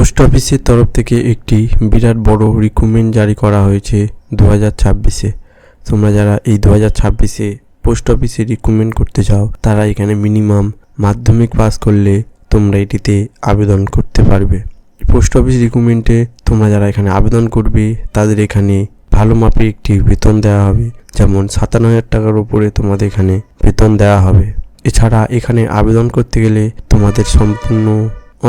Post অফিসের তরফ থেকে একটি বিরাট বড় রিক্রুটমেন্ট জারি করা হয়েছে 2026-এ। তোমরা যারা এই 2026-এ পোস্ট অফিসে রিক্রুটমেন্ট করতে চাও তারা এখানে মিনিমাম মাধ্যমিক পাস করলে তোমরা এটিতে আবেদন করতে পারবে। পোস্ট অফিস রিক্রুটমেন্টে তোমরা যারা এখানে আবেদন করবে তাদের এখানে ভালো মাপে একটি বেতন দেওয়া হবে, যেমন 57,000 টাকার উপরে তোমাদের এখানে বেতন দেওয়া হবে। এছাড়া এখানে আবেদন করতে গেলে তোমাদের সম্পূর্ণ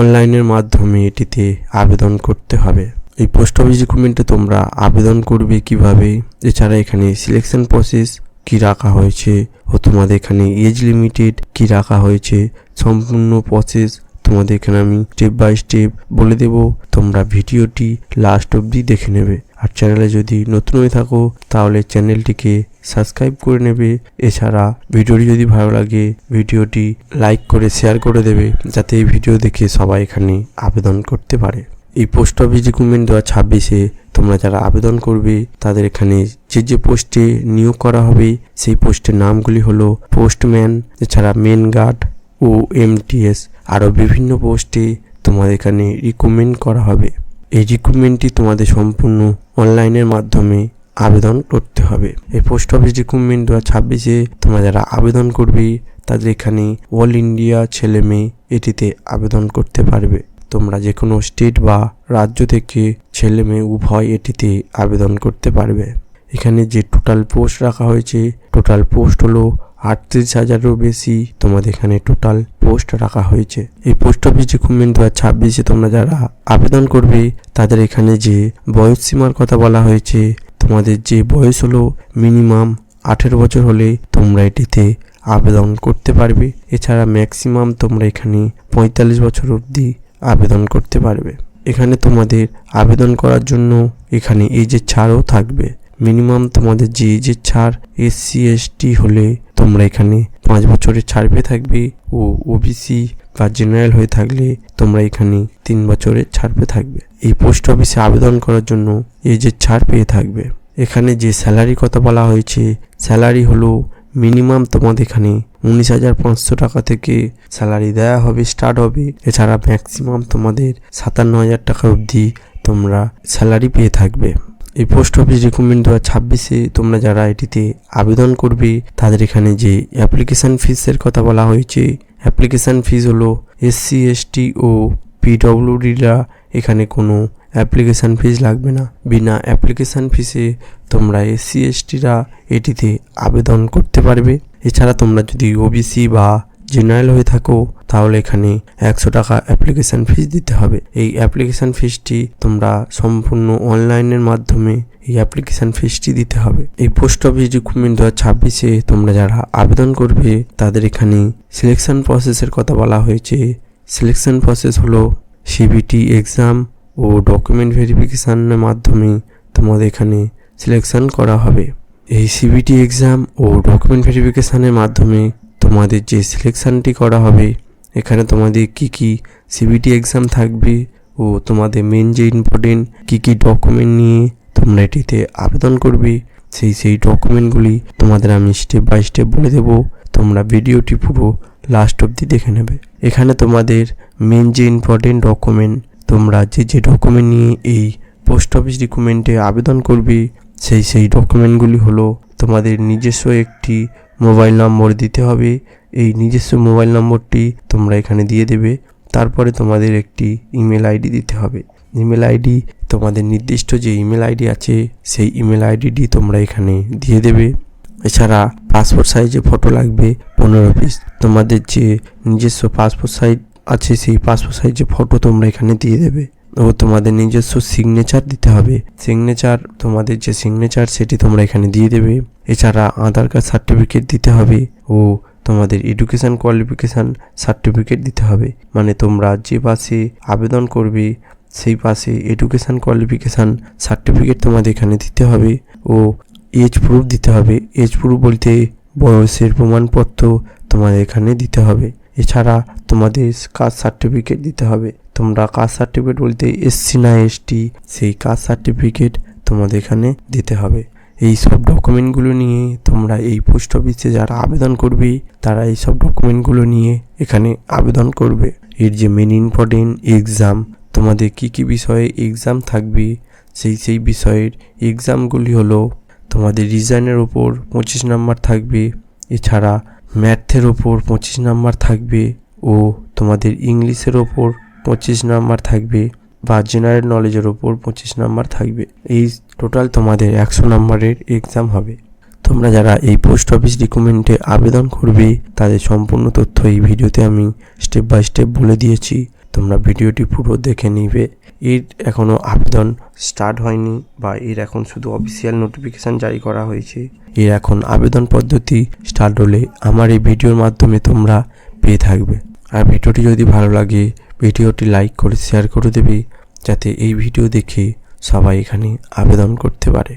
অনলাইনের মাধ্যমে এটিতে আবেদন করতে হবে। এই পোস্ট অফিস রিক্রুটমেন্টে তোমরা আবেদন করবে কিভাবে, এছাড়া এখানে সিলেকশন প্রসেস কি রাখা হয়েছে ও তোমাদের এখানে এজ লিমিটেড কি রাখা হয়েছে, সম্পূর্ণ প্রসেস তোমাদের এখানে আমি স্টেপ বাই স্টেপ বলে দেব। তোমরা ভিডিওটি লাস্ট অবধি দেখে নেবে। আর চ্যানেলে যদি নতুন হয়ে থাকো তাহলে চ্যানেলটিকে সাবস্ক্রাইব করে নেবে। এছাড়া ভিডিওটি যদি ভালো লাগে ভিডিওটি লাইক করে শেয়ার করে দেবে, যাতে এই ভিডিও দেখে সবাই এখানে আবেদন করতে পারে। এই পোস্ট অফিস রিক্রুটমেন্ট 2026-এ তোমরা যারা আবেদন করবে তাদের এখানে যে পোস্টে নিয়োগ করা হবে সেই পোস্টের নামগুলি হলো পোস্টম্যান, এছাড়া মেন গার্ড ও এমটিএস, আরও বিভিন্ন পোস্টে তোমাদের এখানে রিক্রুটমেন্ট করা হবে। এই রিক্রুটমেন্টটি তোমাদের সম্পূর্ণ অনলাইনের মাধ্যমে আবেদন করতে হবে। এই পোস্ট অফিস রিক্রুটমেন্ট 2026-এ তোমরা যারা আবেদন করবে তাদের এখানে অল ইন্ডিয়া ছেলে মেয়ে এটিতে আবেদন করতে পারবে। তোমরা যে কোনো স্টেট বা রাজ্য থেকে ছেলে মেয়ে উভয় এটিতে আবেদন করতে পারবে। এখানে যে টোটাল পোস্ট রাখা হয়েছে, টোটাল পোস্ট হলো 38,000-এরও বেশি তোমাদের এখানে টোটাল পোস্ট রাখা হয়েছে। এই পোস্ট অফিস রিক্রুটমেন্ট 2026-এ তোমরা যারা আবেদন করবে তাদের এখানে যে বয়স সীমার কথা বলা হয়েছে, তোমাদের যে বয়স হলো মিনিমাম 18 বছর হলে তোমরা এটিতে আবেদন করতে পারবে। এছাড়া ম্যাক্সিমাম তোমরা এখানে 45 বছর অবধি আবেদন করতে পারবে। এখানে তোমাদের আবেদন করার জন্য এখানে এজের ছাড়ও থাকবে। মিনিমাম তোমাদের যে এজের ছাড় SC ST হলে তোমরা এখানে 5 বছরের ছাড় পেয়ে থাকবে, ও ওবিসি বা জেনারেল হয়ে থাকলে তোমরা এখানে 3 বছরের ছাড় পেয়ে থাকবে। এই পোস্ট অফিসে আবেদন করার জন্য এজের ছাড় পেয়ে থাকবে। এখানে যে স্যালারি কথা বলা হয়েছে, স্যালারি হলো মিনিমাম তোমাদের এখানে 19,500 টাকা থেকে স্যালারি দেওয়া হবে, স্টার্ট হবে। এছাড়া ম্যাক্সিমাম তোমাদের 57,000 টাকা অবধি তোমরা স্যালারি পেয়ে থাকবে। এই পোস্ট অফিস রিক্রুটমেন্ট 2026-এ তোমরা যারা এটিতে আবেদন করবে তাদের এখানে যে অ্যাপ্লিকেশান ফিসের কথা বলা হয়েছে, অ্যাপ্লিকেশান ফিস হলো SC ST ও PWDরা এখানে কোনো অ্যাপ্লিকেশান ফিস লাগবে না। বিনা অ্যাপ্লিকেশান ফিসে তোমরা SC STরা এটিতে আবেদন করতে পারবে। এছাড়া তোমরা যদি ওবিসি বা জেনারেল হয়ে থাকো তাহলে এখানে 100 টাকা অ্যাপ্লিকেশান ফিস দিতে হবে। এই অ্যাপ্লিকেশান ফিসটি তোমরা সম্পূর্ণ অনলাইনের মাধ্যমে এই অ্যাপ্লিকেশান ফিসটি দিতে হবে। এই পোস্ট অফিস রিক্রুটমেন্ট 2026-এ তোমরা যারা আবেদন করবে তাদের এখানে সিলেকশন প্রসেসের কথা বলা হয়েছে। সিলেকশন প্রসেস হলো CBT এক্সাম ও ডকুমেন্ট ভেরিফিকেশানের মাধ্যমে তোমাদের এখানে সিলেকশন করা হবে। এই CBT এক্সাম ও ডকুমেন্ট ভেরিফিকেশানের মাধ্যমে তোমাদের যে সিলেকশানটি করা হবে, এখানে তোমাদের কি CBT এক্সাম থাকবে ও তোমাদের মেন যে ইম্পর্টেন্ট কি ডকুমেন্ট নিয়ে তোমরা এটিতে আবেদন করবে সেই ডকুমেন্টগুলি তোমাদের আমি স্টেপ বাই স্টেপ বলে দেব। তোমরা ভিডিওটি পুরো লাস্ট অবধি দেখে নেবে। এখানে তোমাদের মেন যে ইম্পর্টেন্ট ডকুমেন্ট, তোমরা যে ডকুমেন্ট নিয়ে এই পোস্ট অফিস রিক্রুটমেন্টে আবেদন করবে সেই ডকুমেন্টগুলি হলো তোমাদের নিজস্ব একটি মোবাইল নম্বর দিতে হবে। এই নিজস্ব মোবাইল নম্বরটি তোমরা এখানে দিয়ে দেবে। তারপরে তোমাদের একটি ইমেল আইডি দিতে হবে। ইমেল আইডি তোমাদের নির্দিষ্ট যে ইমেল আইডি আছে সেই ইমেল আইডিটি তোমরা এখানে দিয়ে দেবে। এছাড়া পাসপোর্ট সাইজে ফটো লাগবে 15 পিস। তোমাদের যে নিজস্ব পাসপোর্ট সাইজ আছে সেই পাসপোর্ট সাইজে ফটো তোমরা এখানে দিয়ে দেবে ও তোমাদের নিজস্ব সিগনেচার দিতে হবে। সিগনেচার তোমাদের যে সিগনেচার সেটি তোমরা এখানে দিয়ে দেবে। এছাড়া আধার কার্ড সার্টিফিকেট দিতে হবে ও তোমাদের এডুকেশান কোয়ালিফিকেশান সার্টিফিকেট দিতে হবে। মানে তোমরা যে পাশে আবেদন করবে সেই পাশে এডুকেশান কোয়ালিফিকেশান সার্টিফিকেট তোমাদের এখানে দিতে হবে ও এজ প্রুফ দিতে হবে। এজ প্রুফ বলতে বয়সের প্রমাণপত্র তোমাদের এখানে দিতে হবে। এছাড়া তোমাদের কাস্ট সার্টিফিকেট দিতে হবে। তোমরা কাস্ট সার্টিফিকেট বলতে SC না ST সেই কাস্ট সার্টিফিকেট তোমাদের এখানে দিতে হবে। এই সব ডকুমেন্টগুলো নিয়ে তোমরা এই পোস্ট অফিসে যারা আবেদন করবে তারা এই সব ডকুমেন্টগুলো নিয়ে এখানে আবেদন করবে। এর যে মেন ইম্পর্টেন্ট এক্সাম তোমাদের কি কি বিষয়ে এক্সাম থাকবে সেই বিষয়ের এক্সামগুলি হলো তোমাদের রিজনের ওপর 25 নাম্বার থাকবে, এছাড়া ম্যাথের ওপর 25 নাম্বার থাকবে ও তোমাদের ইংলিশের ওপর 25 নাম্বার থাকবে বা জেনারেল নলেজের ওপর 25 নাম্বার থাকবে। এই টোটাল তোমাদের 100 নাম্বারের এক্সাম হবে। তোমরা যারা এই পোস্ট অফিস রিক্রুটমেন্টে আবেদন করবে তাদের সম্পূর্ণ তথ্য এই ভিডিওতে আমি স্টেপ বাই স্টেপ বলে দিয়েছি, তোমরা ভিডিওটি পুরো দেখে নিবে। এর এখনও আবেদন স্টার্ট হয়নি বা এর এখন শুধু অফিসিয়াল নোটিফিকেশান জারি করা হয়েছে। এর এখন আবেদন পদ্ধতি স্টার্ট হলে আমার এই ভিডিওর মাধ্যমে তোমরা পেয়ে থাকবে। আর ভিডিওটি যদি ভালো লাগে ভিডিওটি লাইক করে শেয়ার করে দেবে, যাতে এই ভিডিও দেখে সবাই এখানে আবেদন করতে পারে।